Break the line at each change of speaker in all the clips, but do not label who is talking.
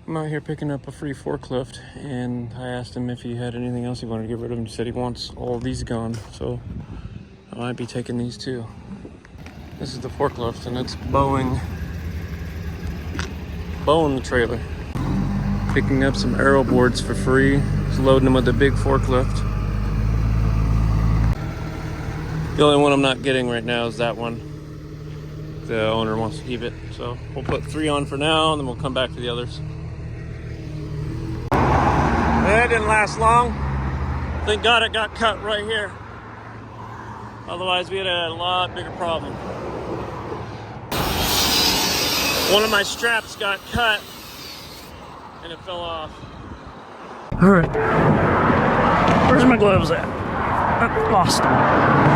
I'm out here picking up a free forklift, and I asked him if he had anything else he wanted to get rid of. He said he wants all these gone, so I might be taking these too. This is the forklift, and it's bowing the trailer. Picking up some arrow boards for free. Just loading them with the big forklift. The only one I'm not getting right now is that one. The owner wants to keep it, so we'll put 3 on for now, and then we'll come back to the others. That didn't last long. Thank God it got cut right here. Otherwise, we had a lot bigger problem. One of my straps got cut and it fell off. All right, where's my gloves at? I lost them.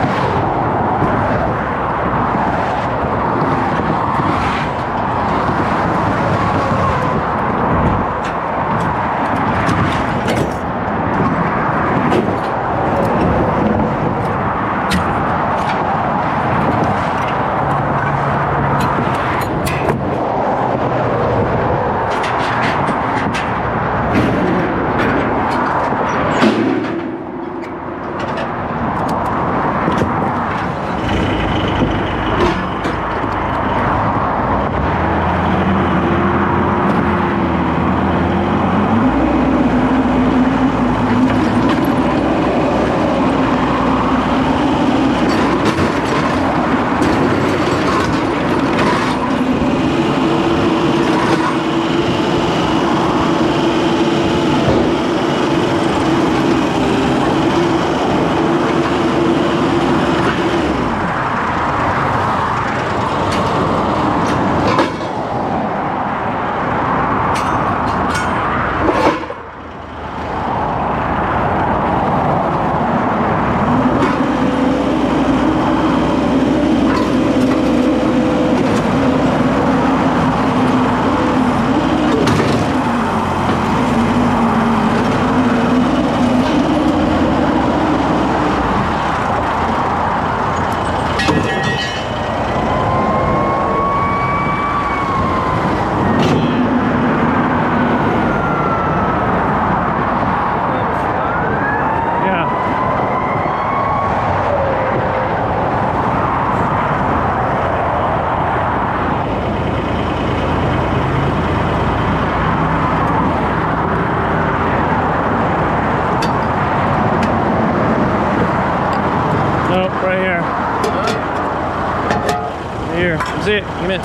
Here, that's it. Come in.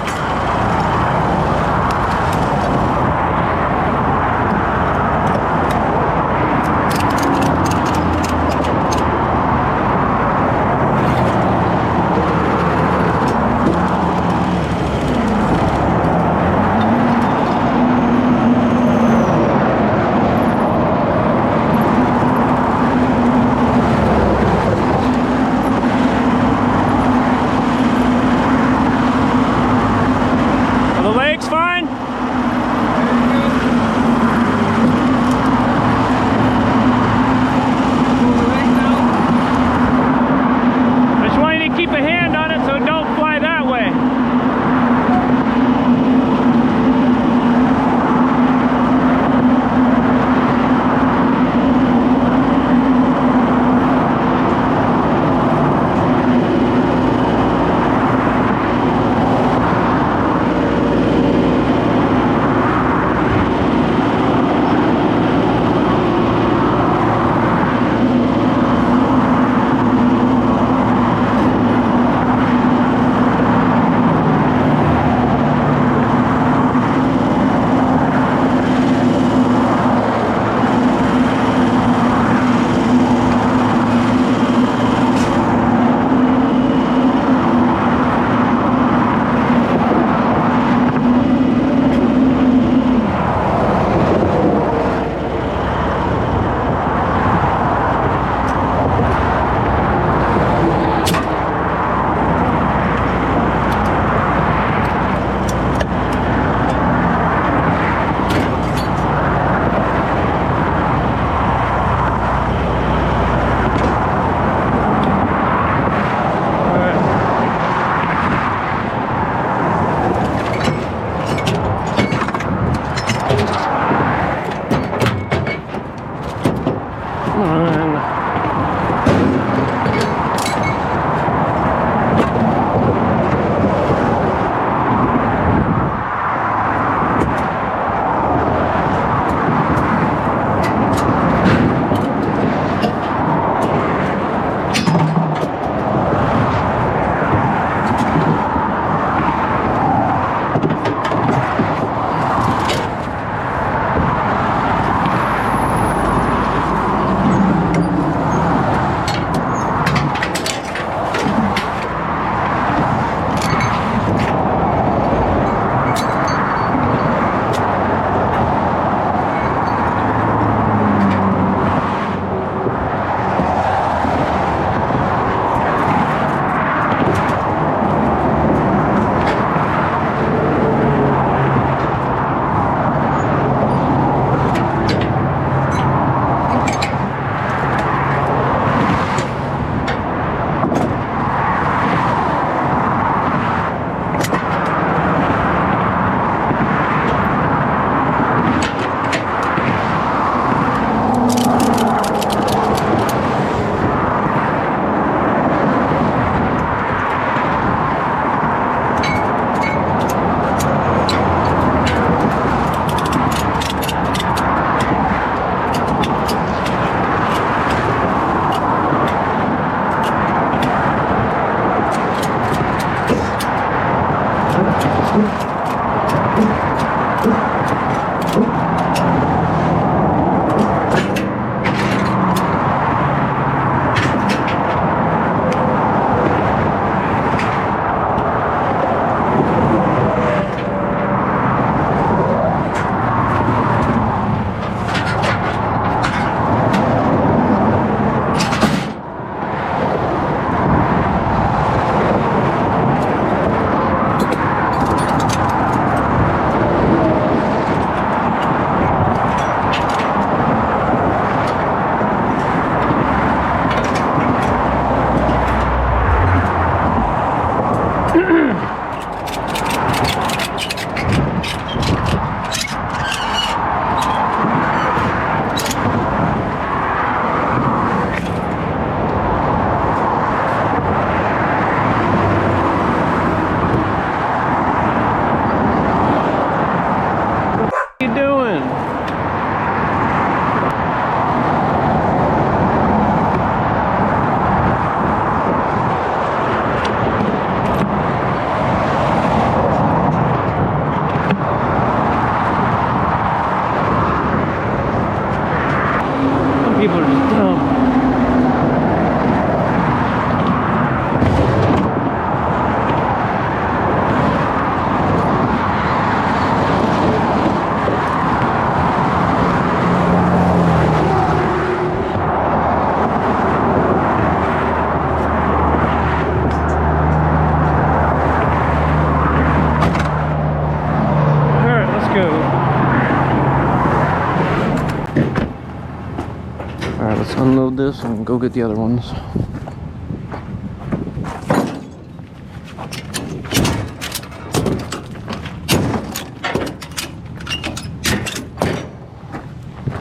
Let's unload this and go get the other ones.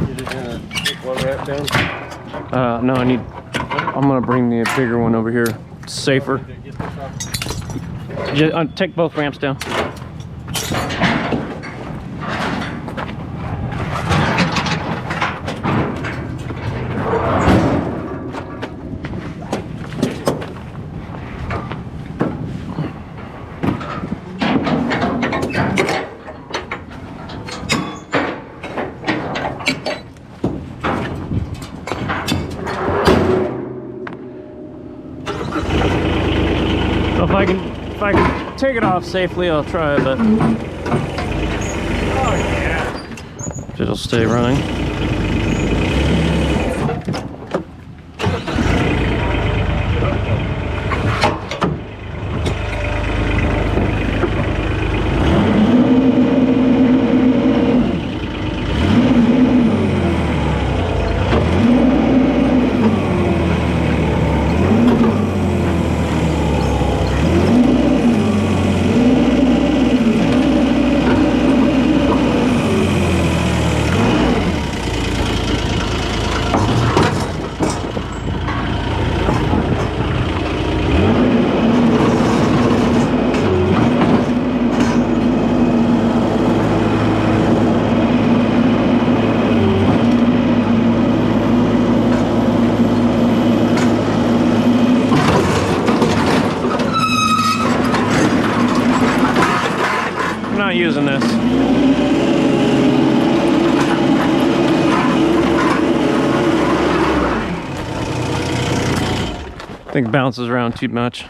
You're just gonna take one wrap down?
No, I'm gonna bring the bigger one over here. It's safer. Just, take both ramps down. If I can take it off safely, I'll try, but
Oh yeah.
it'll stay running. I'm not using this. I think it bounces around too much.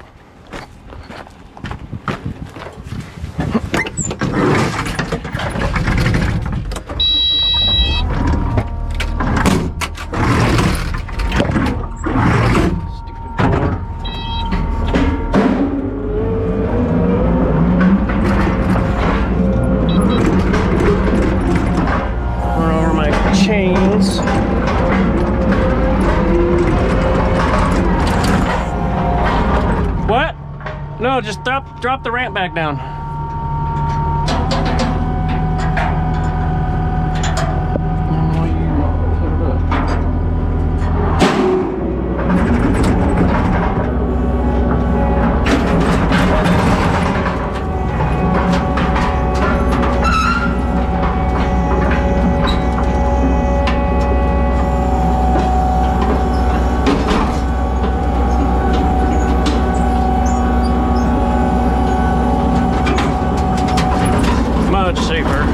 Chains. What? No, just drop the ramp back down. Much safer.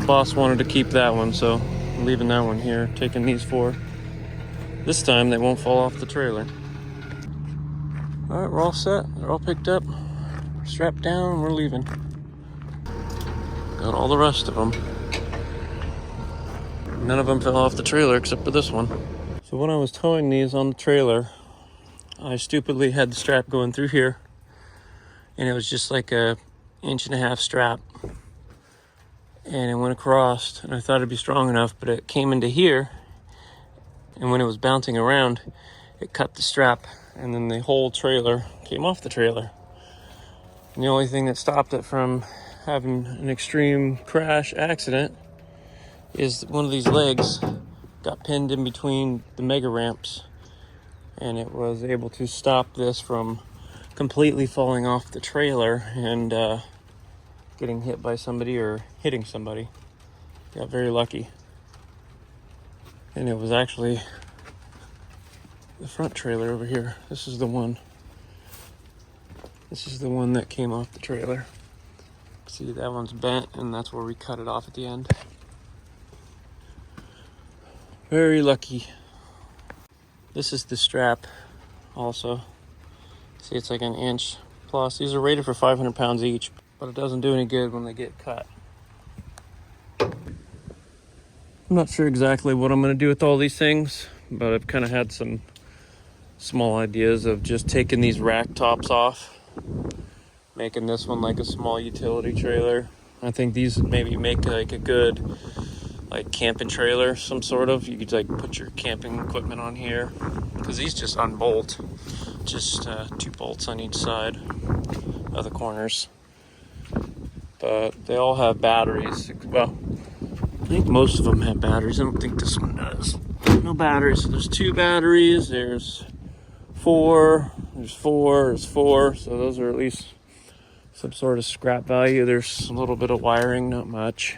Boss wanted to keep that one, so I'm leaving that one here, taking these four. This time they won't fall off the trailer. All right, we're all set. They're all picked up. We're strapped down and we're leaving. Got all the rest of them. None of them fell off the trailer except for this one. So when I was towing these on the trailer, I stupidly had the strap going through here, and it was just like a 1.5 inch strap. And it went across, and I thought it'd be strong enough, but it came into here, and when it was bouncing around, it cut the strap, and then the whole trailer came off the trailer. And the only thing that stopped it from having an extreme crash accident is one of these legs got pinned in between the mega ramps, and it was able to stop this from completely falling off the trailer and getting hit by somebody or hitting somebody. Got very lucky. And it was actually the front trailer over here. This is the one This is the one that came off the trailer. See, that one's bent, and that's where we cut it off at the end. Very lucky. This is the strap also. See, it's like an inch plus. These are rated for 500 pounds each, but it doesn't do any good when they get cut. I'm not sure exactly what I'm going to do with all these things, but I've kind of had some small ideas of just taking these rack tops off, making this one like a small utility trailer. I think these maybe make like a good like camping trailer, some sort of. You could like put your camping equipment on here, because these just unbolt, just 2 bolts on each side of the corners. But they all have batteries. Well, I think most of them have batteries. I don't think this one does. No batteries. So there's 2 batteries. There's 4. There's 4. There's 4. So those are at least some sort of scrap value. There's a little bit of wiring, not much.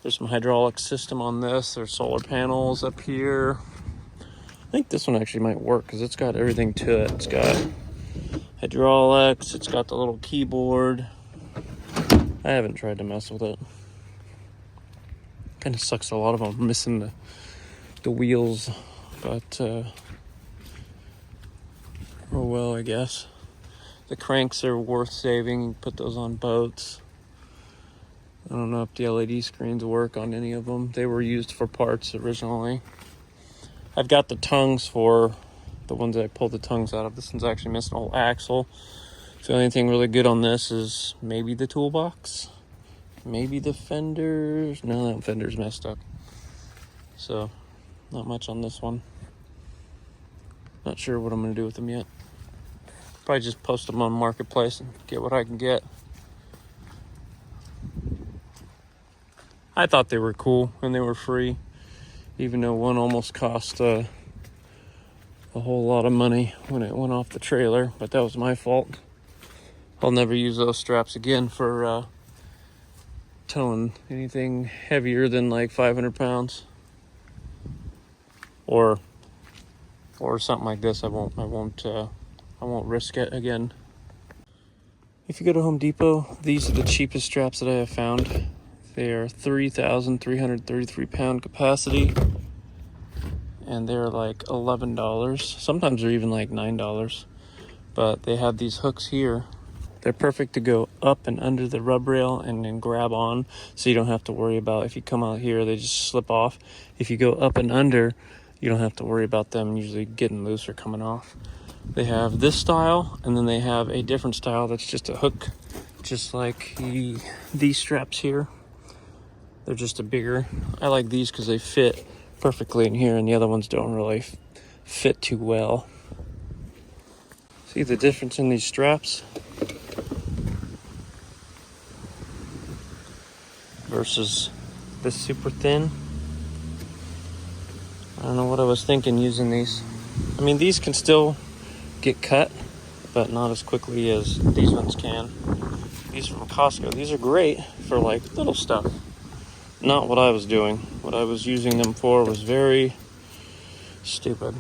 There's some hydraulic system on this. There's solar panels up here. I think this one actually might work because it's got everything to it. It's got hydraulics. It's got the little keyboard. I haven't tried to mess with it. Kind of sucks. A lot of them are missing the wheels, but oh well, I guess. The cranks are worth saving. You can put those on boats. I don't know if the LED screens work on any of them. They were used for parts originally. I've got the tongues for the ones that I pulled the tongues out of. This one's actually missing a whole axle. So the only thing really good on this is maybe the toolbox. Maybe the fenders. No, that fender's messed up. So, not much on this one. Not sure what I'm going to do with them yet. Probably just post them on Marketplace and get what I can get. I thought they were cool and they were free, even though one almost cost a whole lot of money when it went off the trailer, but that was my fault. I'll never use those straps again for towing anything heavier than like 500 pounds or something like this. I won't risk it again. If you go to Home Depot, these are the cheapest straps that I have found. They are 3,333 pound capacity, and they're like $11. Sometimes they're even like $9, but they have these hooks here. They're perfect to go up and under the rub rail and then grab on, so you don't have to worry about if you come out here, they just slip off. If you go up and under, you don't have to worry about them usually getting loose or coming off. They have this style, and then they have a different style that's just a hook, just like these straps here. They're just a bigger. I like these because they fit perfectly in here, and the other ones don't really fit too well. See the difference in these straps versus this super thin? I don't know what I was thinking using these. I mean, these can still get cut, but not as quickly as these ones can. These from Costco, these are great for like little stuff. Not what I was doing. What I was using them for was very stupid.